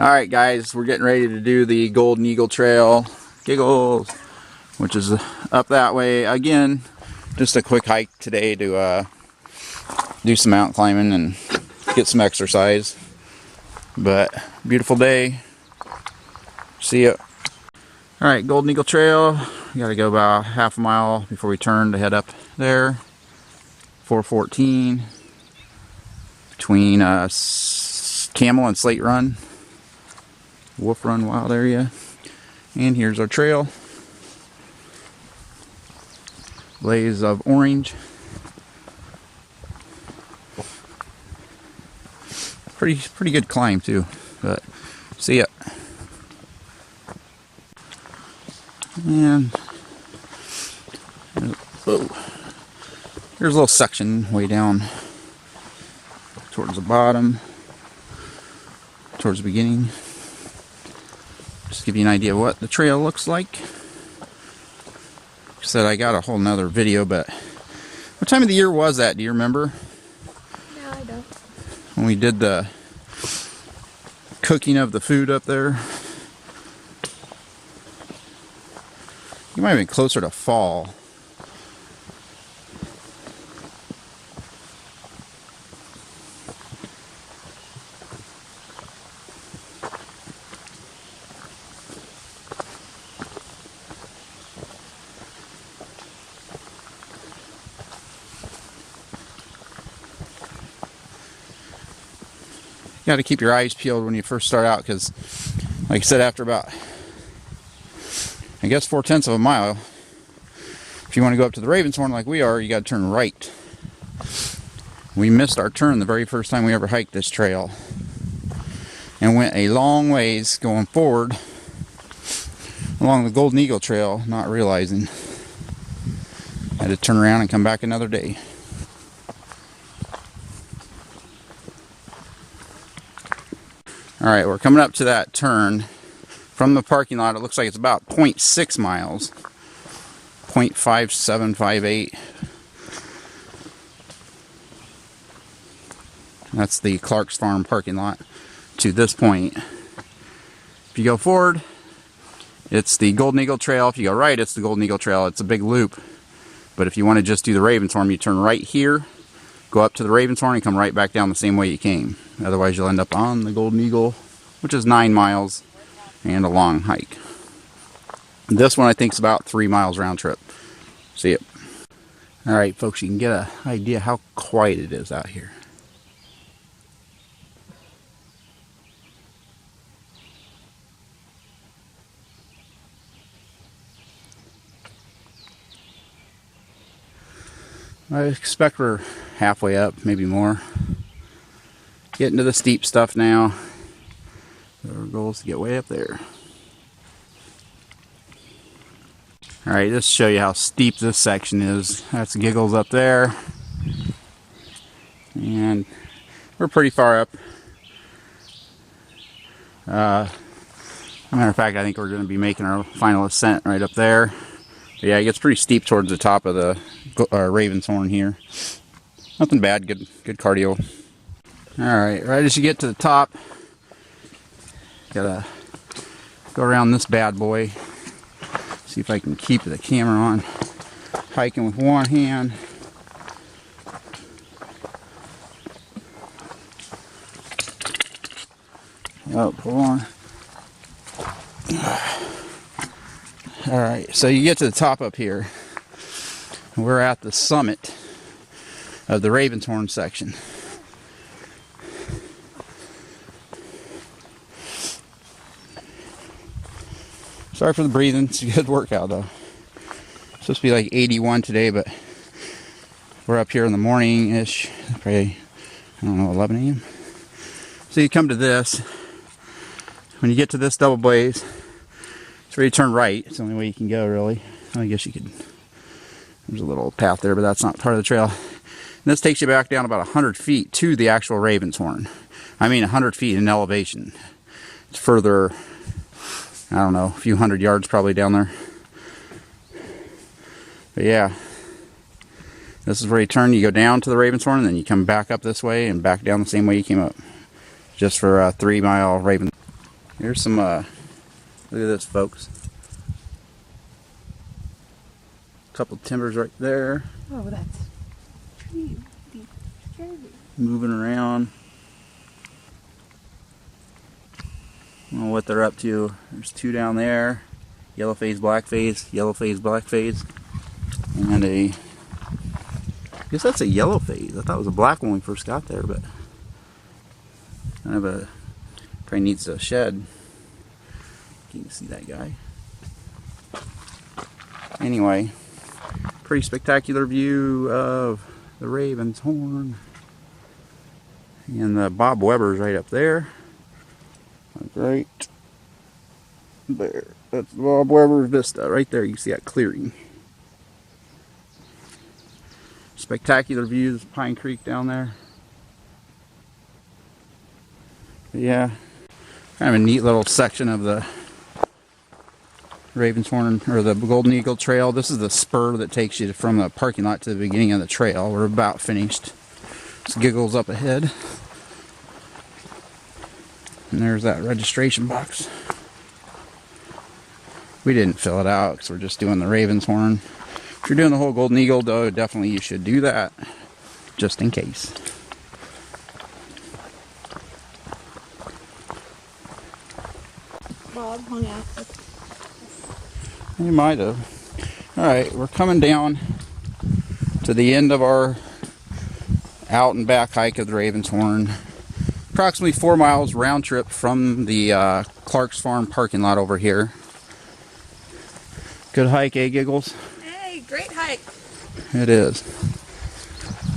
Alright guys, we're getting ready to do the Golden Eagle Trail, Giggles, which is up that way. Again, just a quick hike today to do some mountain climbing and get some exercise. But beautiful day. See ya. Alright, Golden Eagle Trail. We gotta go about half a mile before we turn to head up there. 414 between Camel and Slate Run. Wolf Run Wild Area. And here's our trail. Blaze of orange. Pretty good climb too. But see ya. And here's a little section way down towards the bottom, towards the beginning. Just give you an idea of what the trail looks like. Like I said, I got a whole nother video, but what time of the year was that? Do you remember? No, I don't. When we did the cooking of the food up there. You might have been closer to fall. You got to keep your eyes peeled when you first start out, because like I said, after about, I guess, 4/10 of a mile, if you want to go up to the Ravenshorn like we are, you got to turn right. We missed our turn the very first time we ever hiked this trail and went a long ways going forward along the Golden Eagle Trail, not realizing I had to turn around and come back another day. Alright, we're coming up to that turn from the parking lot. It looks like it's about 0.6 miles. 0.5758. That's the Clark's Farm parking lot to this point. If you go forward, it's the Golden Eagle Trail. If you go right, it's the Golden Eagle Trail. It's a big loop. But if you want to just do the Ravenshorn, you turn right here, go up to the Ravenshorn, and come right back down the same way you came. Otherwise, you'll end up on the Golden Eagle, which is 9 miles and a long hike. This one I think is about 3 miles round trip. See it. Alright folks, you can get an idea how quiet it is out here. I expect we're halfway up, maybe more. Getting to the steep stuff now. Our goal is to get way up there. Alright, just to show you how steep this section is. That's Giggles up there. And we're pretty far up. Matter of fact, I think we're going to be making our final ascent right up there. But yeah, it gets pretty steep towards the top of the Ravenshorn here. Nothing bad, good cardio. Alright, right as you get to the top, gotta go around this bad boy. See if I can keep the camera on. Hiking with one hand. Oh, hold on. Alright, so you get to the top up here. We're at the summit of the Ravenshorn section. Sorry for the breathing, it's a good workout though. It's supposed to be like 81 today, but we're up here in the morning-ish, probably, I don't know, 11 a.m. So you come to this, when you get to this double blaze, it's ready to turn right. It's the only way you can go, really. I guess you could, there's a little path there, but that's not part of the trail. And this takes you back down about 100 feet to the actual Ravenshorn. I mean 100 feet in elevation. It's further, I don't know, a few hundred yards probably down there. But yeah, this is where you turn, you go down to the Ravenshorn, and then you come back up this way and back down the same way you came up. Just for a 3 mile Raven. Here's some, look at this, folks. Couple timbers right there. Oh, that's tree. Moving around. I don't know what they're up to. There's two down there. Yellow phase, black phase, yellow phase, black phase. And I guess that's a yellow phase. I thought it was a black when we first got there, but kind of a, probably needs a shed. Can you see that guy? Anyway, pretty spectacular view of the Raven's Horn. And the Bob Weber's right up there. Right there. That's Bob Weber's Vista right there. You see that clearing. Spectacular views of Pine Creek down there. But yeah, kind of a neat little section of the Raven's Horn, or the Golden Eagle Trail. This is the spur that takes you from the parking lot to the beginning of the trail. We're about finished. It's Giggles up ahead. And there's that registration box. We didn't fill it out because we're just doing the Raven's Horn. If you're doing the whole Golden Eagle, though, definitely you should do that, just in case. Bob hung out. You might have. Alright, we're coming down to the end of our out and back hike of the Raven's Horn. Approximately 4 miles round trip from the Clark's Farm parking lot over here. Good hike, eh, Giggles? Hey, great hike. It is.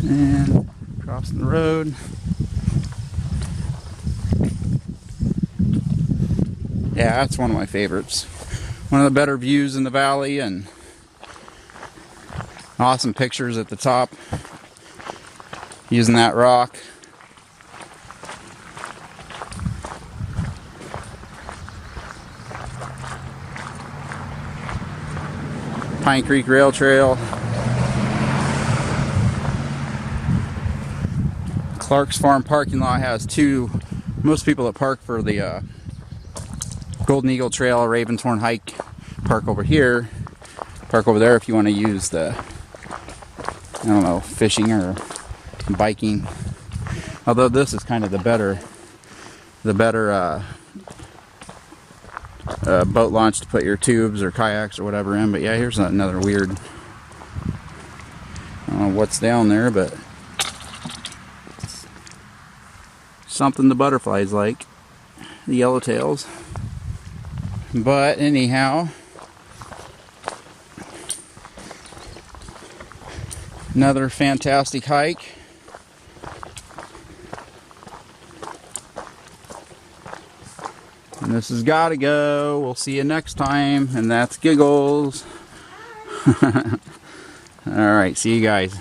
And crossing the road. Yeah, that's one of my favorites. One of the better views in the valley, and awesome pictures at the top using that rock. Pine Creek Rail Trail. Clark's Farm parking lot has two. Most people that park for the Golden Eagle Trail, Raven's Horn hike, park over here. Park over there if you want to use the, I don't know, fishing or biking. Although this is kind of the better boat launch to put your tubes or kayaks or whatever in. But yeah, here's another weird, I don't know what's down there, but something the butterflies like, the yellowtails. But anyhow, another fantastic hike. And this has got to go. We'll see you next time. And that's Giggles. All right, see you guys.